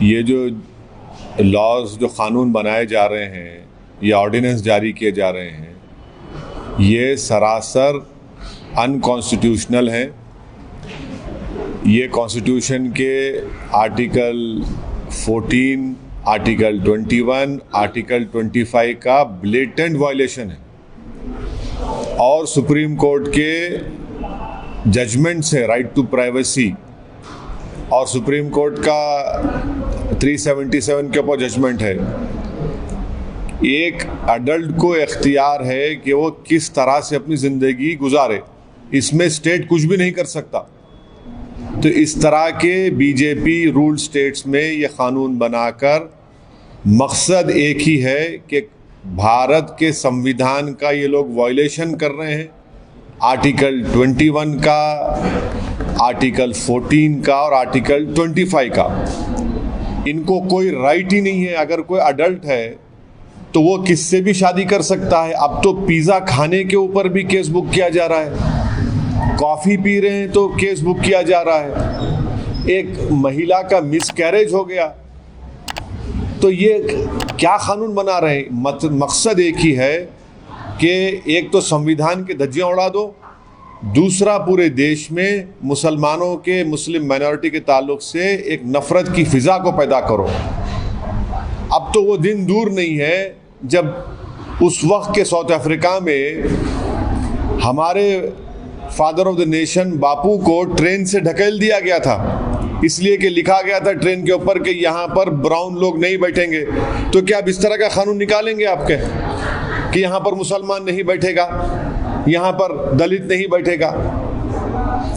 ये जो लॉज जो क़ानून बनाए जा रहे हैं या ऑर्डिनेंस जारी किए जा रहे हैं, ये सरासर अनकॉन्स्टिट्यूशनल हैं। ये कॉन्स्टिट्यूशन के आर्टिकल 14, आर्टिकल 21, आर्टिकल 25 का ब्लेटेंट वायलेशन है और सुप्रीम कोर्ट के जजमेंट से राइट टू प्राइवेसी और सुप्रीम कोर्ट का 377 के ऊपर जजमेंट है। एक अडल्ट को इख्तियार है कि वो किस तरह से अपनी ज़िंदगी गुजारे, इसमें स्टेट कुछ भी नहीं कर सकता। तो इस तरह के बीजेपी रूल स्टेट्स में ये क़ानून बनाकर मकसद एक ही है कि भारत के संविधान का ये लोग वायलेशन कर रहे हैं, आर्टिकल 21 का, आर्टिकल 14 का और आर्टिकल 25 का। इनको कोई राइट ही नहीं है। अगर कोई अडल्ट है तो वो किससे भी शादी कर सकता है। अब तो पिज़्ज़ा खाने के ऊपर भी केस बुक किया जा रहा है, कॉफ़ी पी रहे हैं तो केस बुक किया जा रहा है, एक महिला का मिसकैरेज हो गया तो ये क्या कानून बना रहे हैं। मकसद एक ही है कि एक तो संविधान के धज्जियां उड़ा दो, दूसरा पूरे देश में मुसलमानों के, मुस्लिम माइनॉरिटी के ताल्लुक से एक नफ़रत की फ़िज़ा को पैदा करो। अब तो वो दिन दूर नहीं है जब उस वक्त के साउथ अफ्रीका में हमारे फादर ऑफ द नेशन बापू को ट्रेन से ढकेल दिया गया था, इसलिए कि लिखा गया था ट्रेन के ऊपर कि यहाँ पर ब्राउन लोग नहीं बैठेंगे। तो क्या अब इस तरह का कानून निकालेंगे आपके कि यहाँ पर मुसलमान नहीं बैठेगा, यहाँ पर दलित नहीं बैठेगा?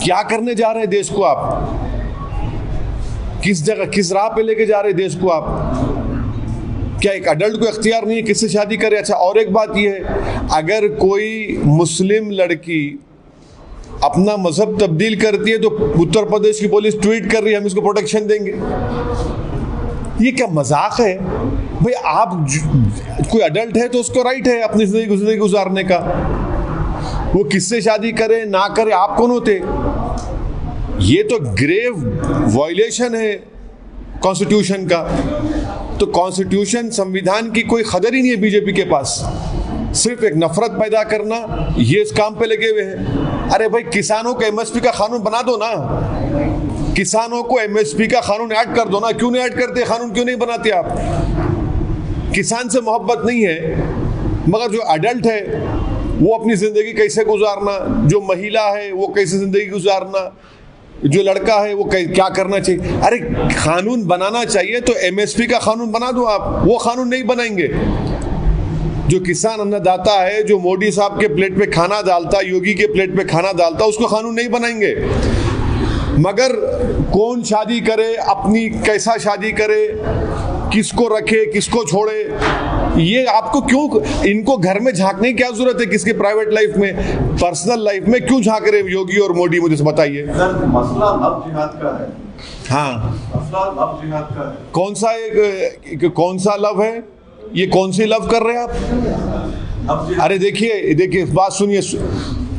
क्या करने जा रहे हैं देश को आप? किस जगह, किस राह पे लेके जा रहे हैं देश को आप? क्या एक अडल्ट को इख्तियार नहीं है किससे शादी करे? अच्छा, और एक बात यह है, अगर कोई मुस्लिम लड़की अपना मजहब तब्दील करती है तो उत्तर प्रदेश की पुलिस ट्वीट कर रही है हम इसको प्रोटेक्शन देंगे। ये क्या मजाक है भाई? आप कोई अडल्ट है तो उसको राइट है अपनी जिंदगी गुजारने का, वो किससे शादी करे ना करे, आप कौन होते? ये तो ग्रेव वायलेशन है कॉन्स्टिट्यूशन का। तो कॉन्स्टिट्यूशन, संविधान की कोई कदर ही नहीं है बीजेपी के पास, सिर्फ एक नफरत पैदा करना, ये इस काम पे लगे हुए हैं। अरे भाई, किसानों को एमएसपी का कानून बना दो ना, किसानों को एमएसपी का कानून ऐड कर दो ना। क्यों नहीं ऐड करते? कानून क्यों नहीं बनाते आप? किसान से मोहब्बत नहीं है, मगर जो अडल्ट है वो अपनी जिंदगी कैसे गुजारना, जो महिला है वो कैसे जिंदगी गुजारना, जो लड़का है वो क्या करना चाहिए। अरे कानून बनाना चाहिए तो एमएसपी का कानून बना दो आप। वो कानून नहीं बनाएंगे। जो किसान अन्नदाता है, जो मोदी साहब के प्लेट पे खाना डालता, योगी के प्लेट पे खाना डालता, उसको कानून नहीं बनाएंगे। मगर कौन शादी करे, अपनी कैसा शादी करे, किसको रखे किसको छोड़े, ये आपको क्यों, इनको घर में झांकने की क्या जरूरत है? किसके प्राइवेट लाइफ में, पर्सनल लाइफ में क्यों झांक रहे योगी और मोदी? मुझे बताइए। मसला लव जिहाद का है। हाँ, मसला लव जिहाद का है। कौन सा लव है? ये कौन सी लव कर रहे हैं आप? अरे देखिए बात सुनिए,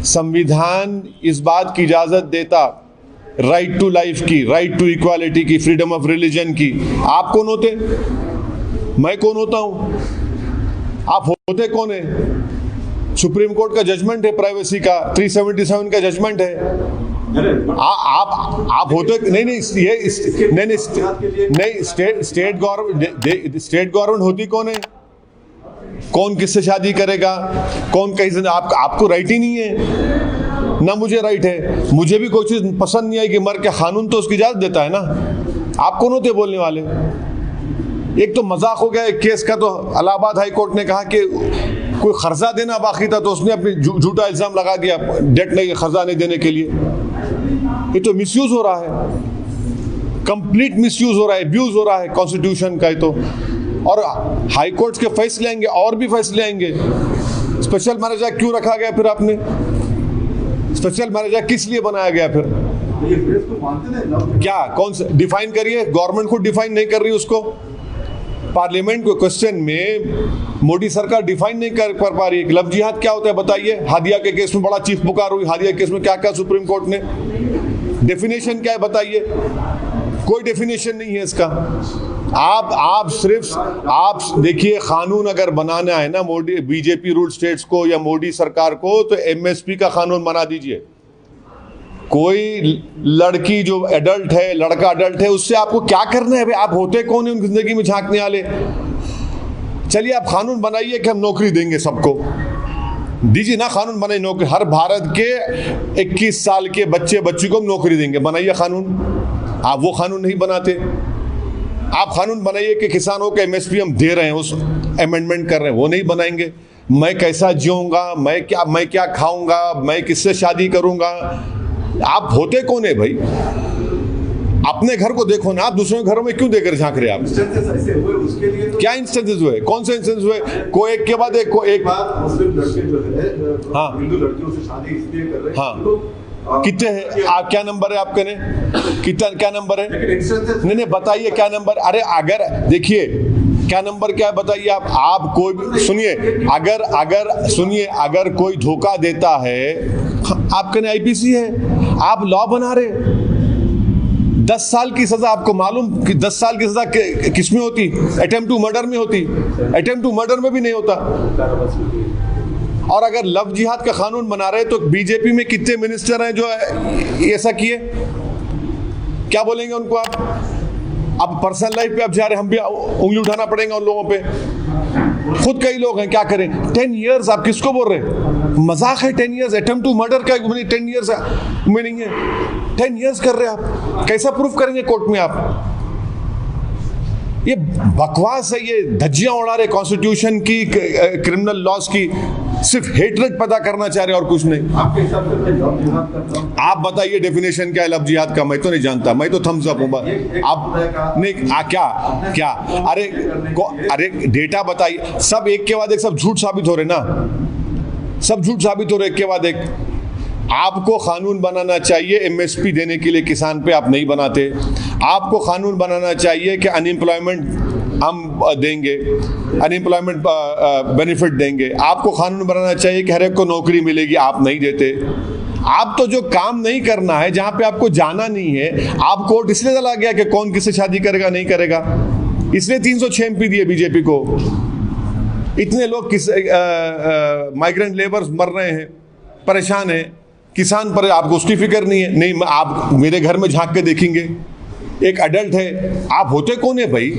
संविधान इस बात की इजाजत देता राइट टू लाइफ की, राइट टू इक्वालिटी की, फ्रीडम ऑफ रिलीजन की। आप कौन होते? मैं कौन होता हूं? आप होते कौन है? सुप्रीम कोर्ट का जजमेंट है प्राइवेसी का, 377 का जजमेंट है। आप होते नहीं, स्टेट गवर्नमेंट होती कौन है? कौन किससे शादी करेगा, कौन कहीं, आपको राइट ही नहीं है ना, मुझे राइट है। मुझे भी कोई चीज़ पसंद नहीं आई कि मर के, कानून तो उसकी इजाज़त देता है ना। आप कौन होते बोलने वाले? एक तो मजाक हो गया एक केस का, तो इलाहाबाद हाई कोर्ट ने कहा कि कोई कर्जा देना बाकी था तो उसने अपनी झूठा इल्ज़ाम लगा दिया डेट नहीं, कर्जा नहीं देने के लिए। ये तो मिसयूज हो रहा है, कंप्लीट मिसयूज हो रहा है, अब्यूज हो रहा है कॉन्स्टिट्यूशन का। तो और हाई कोर्ट के फैसले आएंगे, और भी फैसले आएंगे। स्पेशल मैरिज एक्ट क्यों रखा गया? फिर आपने स्पेशल मैरिज एक्ट किस लिए बनाया गया? फिर क्या, कौन सा डिफाइन करिए? गवर्नमेंट खुद डिफाइन नहीं कर रही उसको। पार्लियामेंट को क्वेश्चन में मोदी सरकार डिफाइन नहीं कर पा रही है। लव जिहाद क्या होता है बताइए? हादिया के केस में बड़ा चीख पुकार हुई, हादिया केस में क्या क्या सुप्रीम कोर्ट ने डेफिनेशन क्या है बताइए? कोई डेफिनेशन नहीं है इसका। आप सिर्फ आप देखिए, कानून अगर बनाना है ना मोदी बीजेपी रूल स्टेट्स को या मोदी सरकार को, तो एमएसपी का कानून बना दीजिए। कोई लड़की जो एडल्ट है, लड़का एडल्ट है, उससे आपको क्या करना है भाई? आप होते कौन है उनकी जिंदगी में झांकने वाले? चलिए आप कानून बनाइए कि हम नौकरी देंगे सबको, दीजिए ना कानून बनाइए नौकरी, हर भारत के 21 साल के बच्ची को हम नौकरी देंगे, बनाइए कानून। आप वो कानून नहीं बनाते। आप कानून बनाइए कि किसानों के एमएसपी हम दे रहे हैं, उस अमेंडमेंट कर रहे हैं, वो नहीं बनाएंगे। मैं कैसा जीऊंगा, मैं क्या खाऊंगा, मैं किससे शादी करूंगा? आप होते कौन है भाई? अपने घर को देखो ना, आप दूसरों के घरों में क्यों देकर झांक रहे हैं आप? ऐसे हुए उसके लिए तो क्या इंस्टेंसेस हुए? कौन से इंस्टेंस हुए? कोई एक के बाद एक बात। मुस्लिम लड़के जो है, हाँ, हिंदू लड़कियों से शादी इसलिए कर रहे हैं। हाँ, तो कितने हैं? आप क्या नंबर है आपके? ने कितना क्या नंबर है? नहीं बताइए क्या नंबर। अरे अगर देखिए क्या नंबर क्या है बताइए। आप कोई भी सुनिए, अगर कोई धोखा देता है, आपके ने आईपीसी है, आप लॉ बना रहे। 10 साल की सजा, आपको मालूम कि 10 साल की सजा किस में होती? अटेम्प्ट टू मर्डर में होती। अटेम्प्ट टू मर्डर में भी नहीं होता। और अगर लव जिहाद का कानून बना रहे तो बीजेपी में कितने मिनिस्टर हैं जो ऐसा किए? क्या बोलेंगे उनको आप? अब पर्सनल लाइफ पे आप जा रहे, हम भी उंगली उठाना पड़ेगा उन लोगों पे। खुद कई लोग हैं, क्या करें? 10 इयर्स आप किसको बोल रहे हैं? मजाक है 10 इयर्स? अटेम्प्ट टू मर्डर का 10 इयर्स मीनिंग है? 10 इयर्स कर रहे हैं आप, कैसा प्रूफ करेंगे कोर्ट में आप? ये बकवास है, ये धज्जियां उड़ा रहे कॉन्स्टिट्यूशन की, क्रिमिनल लॉज की, सिर्फ हेटरेट पैदा करना चाह रहे और कुछ नहीं। आपके हिसाब से लव जिहाद का आप बताइए डेफिनेशन क्या है लव जिहाद का? मैं तो नहीं जानता, मैं तो थम्स अप हूं। आप नहीं क्या अरे डेटा बताइए। सब एक के बाद एक सब झूठ साबित हो रहे ना, सब झूठ साबित हो रहे एक के बाद एक। आपको कानून बनाना चाहिए एमएसपी देने के लिए किसान पे, आप नहीं बनाते। आपको कानून बनाना चाहिए कि अनएम्प्लॉयमेंट हम देंगे, अनएम्प्लॉयमेंट बेनिफिट देंगे। आपको कानून बनाना चाहिए कि हर एक को नौकरी मिलेगी, आप नहीं देते। आप तो जो काम नहीं करना है, जहां पे आपको जाना नहीं है, आप कोर्ट इसलिए चला गया कि कौन किससे शादी करेगा नहीं करेगा, इसलिए 306 एमपी दिए बीजेपी को। इतने लोग माइग्रेंट लेबर्स मर रहे हैं, परेशान हैं, किसान पर आपको उसकी फिक्र नहीं है। नहीं, आप मेरे घर में झांक के देखेंगे, एक अडल्ट है, आप होते कौन है भाई?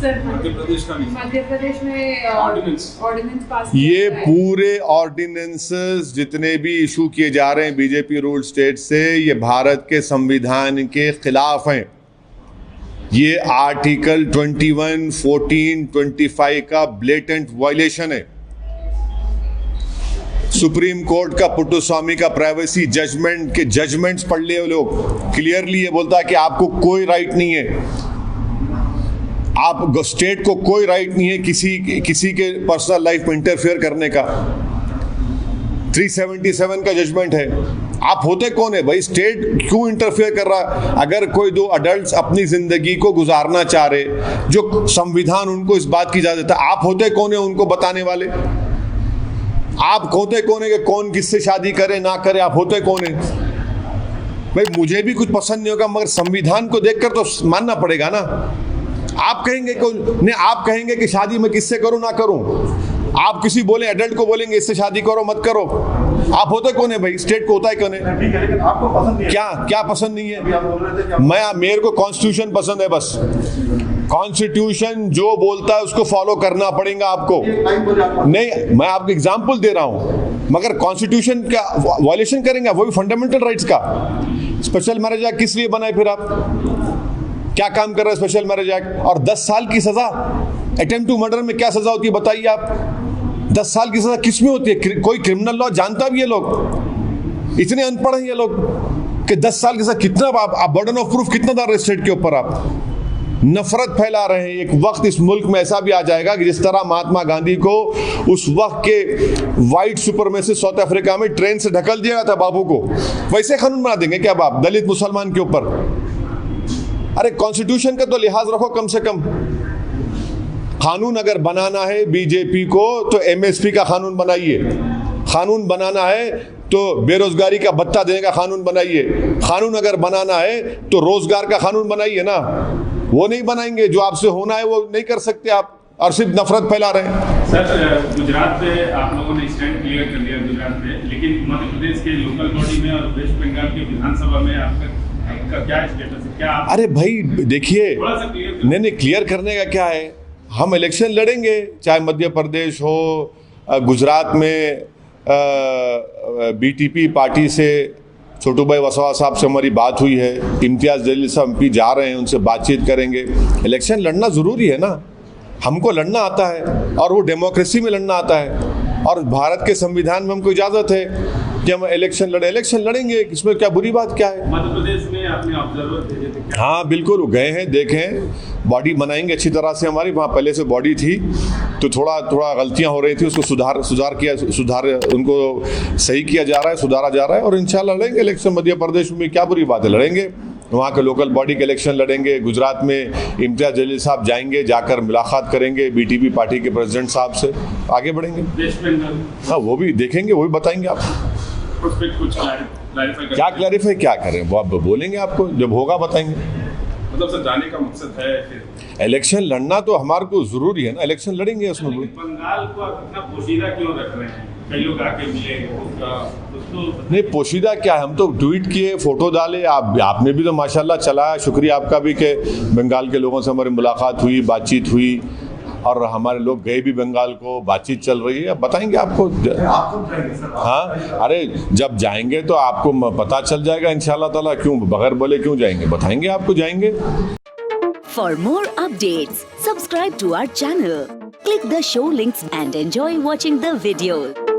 मध्य प्रदेश में ऑर्डिनेंस पास, ये पूरे ऑर्डिनेंसेस जितने भी इशू किए जा रहे हैं बीजेपी रूल स्टेट से, ये भारत के संविधान के खिलाफ हैं। ये आर्टिकल 21, 14, 25 का ब्लेटेंट वायलेशन है। सुप्रीम कोर्ट का पुट्टुस्वामी का प्राइवेसी जजमेंट के जजमेंट्स पढ़ लिए लोग, क्लियरली ये बोलता है कि आपको कोई राइट नहीं है, आप स्टेट को कोई राइट नहीं है किसी के पर्सनल लाइफ में इंटरफेयर करने का। 377 का जजमेंट है। आप होते कौन है भाई? स्टेट क्यों इंटरफेयर कर रहा? अगर कोई दो अडल्ट्स अपनी जिंदगी को गुजारना चाह रहे, जो संविधान उनको इस बात की इजाजत देता है, आप होते कौन है उनको बताने वाले? आप होते कौन है कि कौन किससे शादी करे ना करे? आप होते कौन है भाई? मुझे भी कुछ पसंद नहीं होगा, मगर संविधान को देखकर तो मानना पड़ेगा ना। आप कहेंगे नहीं, आप कहेंगे कि शादी मैं किससे करूं ना करूं, आप किसी बोले एडल्ट को बोलेंगे इससे शादी करो मत करो। आप होते कौन है भाई? स्टेट को होता है कौन है? ठीक है, लेकिन आपको पसंद नहीं है। क्या पसंद नहीं है? आप बोल रहे थे कि मेरे को कॉन्स्टिट्यूशन पसंद है, बस कॉन्स्टिट्यूशन जो बोलता है उसको फॉलो करना पड़ेगा आपको। नहीं, मैं आपको एग्जांपल दे रहा हूं, मगर कॉन्स्टिट्यूशन का वायलेशन करेंगे, वो भी फंडामेंटल राइट्स का। स्पेशल मैरिज एक्ट किस लिए बनाए फिर? आप क्या काम कर रहे हैं स्पेशल मैरिज एक्ट? और 10 साल की सजा अटेम्प्ट टू मर्डर में क्या सजा होती है बताइए आप? 10 साल की सजा किस में होती है? कोई क्रिमिनल लॉ जानता भी? ये लोग इतने अनपढ़ हैं ये लोग कि 10 साल की सजा कितना, आप बर्डन ऑफ प्रूफ कितना डाल रहे स्टेट के ऊपर? आप नफरत फैला रहे हैं। एक वक्त इस मुल्क में ऐसा भी आ जाएगा कि जिस तरह महात्मा गांधी को उस वक्त के वाइट सुपरमेसिस्ट साउथ अफ्रीका में ट्रेन से ढकल दिया था बाबू को, वैसे कानून बना देंगे क्या आप दलित मुसलमान के ऊपर? अरे कॉन्स्टिट्यूशन का तो लिहाज रखो कम से कम। कानून अगर बनाना है बीजेपी को तो एमएसपी का कानून बनाइए, कानून बनाना है तो बेरोजगारी का भत्ता देने का कानून बनाइए, कानून अगर बनाना है तो रोजगार का कानून बनाइए ना। वो नहीं बनाएंगे, जो आपसे होना है वो नहीं कर सकते आप, और सिर्फ नफरत फैला रहे हैं। सर, गुजरात में आप लोगों ने स्टैंड क्लियर कर लिया गुजरात में, लेकिन मध्य प्रदेश के लोकल बॉडी में और वेस्ट बंगाल के विधानसभा में आपका क्या स्टेटस है? क्या अरे भाई देखिए, थोड़ा सा क्लियर नहीं क्लियर करने का क्या है, हम इलेक्शन लड़ेंगे, चाहे मध्य प्रदेश हो, गुजरात में बीटीपी पार्टी से छोटू भाई वसवा साहब से हमारी बात हुई है, इम्तियाज़ जलील साहब MP जा रहे हैं, उनसे बातचीत करेंगे। इलेक्शन लड़ना ज़रूरी है ना, हमको लड़ना आता है और वो डेमोक्रेसी में लड़ना आता है, और भारत के संविधान में हमको इजाज़त है कि हम इलेक्शन लड़ेंगे, इसमें क्या बुरी बात क्या है। मध्य प्रदेश में आपने ऑब्जर्वर भेजे थे क्या? हाँ बिल्कुल, गए हैं, देखें, बॉडी बनाएंगे अच्छी तरह से। हमारी वहाँ पहले से बॉडी थी तो थोड़ा गलतियाँ हो रही थी, उसको सुधार उनको सही किया जा रहा है, सुधारा जा रहा है, और इंशाल्लाह लड़ेंगे इलेक्शन। मध्य प्रदेश में क्या बुरी बात है, लड़ेंगे, वहाँ के लोकल बॉडी के इलेक्शन लड़ेंगे। गुजरात में इम्तियाज़ जलील साहब जाएंगे, जाकर मुलाकात करेंगे बीटीपी पार्टी के प्रेसिडेंट साहब से, आगे बढ़ेंगे। वेस्ट बंगाल, हाँ वो भी देखेंगे, वो भी बताएंगे आपको। उस पर कुछ क्लैरिफाई क्या क्लैरिफाई क्या करें, वो आप बोलेंगे, आपको जब होगा बताएंगे। मतलब सर, जाने का मकसद है फिर इलेक्शन लड़ना तो हमारे को जरूरी है ना, इलेक्शन लड़ेंगे उसमें। बंगाल को आप इतना पोशीदा क्यों रख रहे हैं? कई लोग आके मिले, नहीं पोशीदा क्या है, हम तो ट्वीट किए, फोटो डाले, आपने भी तो माशाल्लाह चलाया, शुक्रिया आपका भी कि बंगाल के लोगों से हमारी मुलाकात हुई, बातचीत हुई, और हमारे लोग गए भी बंगाल को, बातचीत चल रही है, बताएंगे आपको। आप कब जाएंगे सर? हाँ अरे जब जाएंगे तो आपको पता चल जाएगा इंशाल्लाह ताला, क्यों बगैर बोले क्यों जाएंगे, बताएंगे आपको, जाएंगे। For more updates, subscribe to our channel, click the show links and enjoy watching the videos.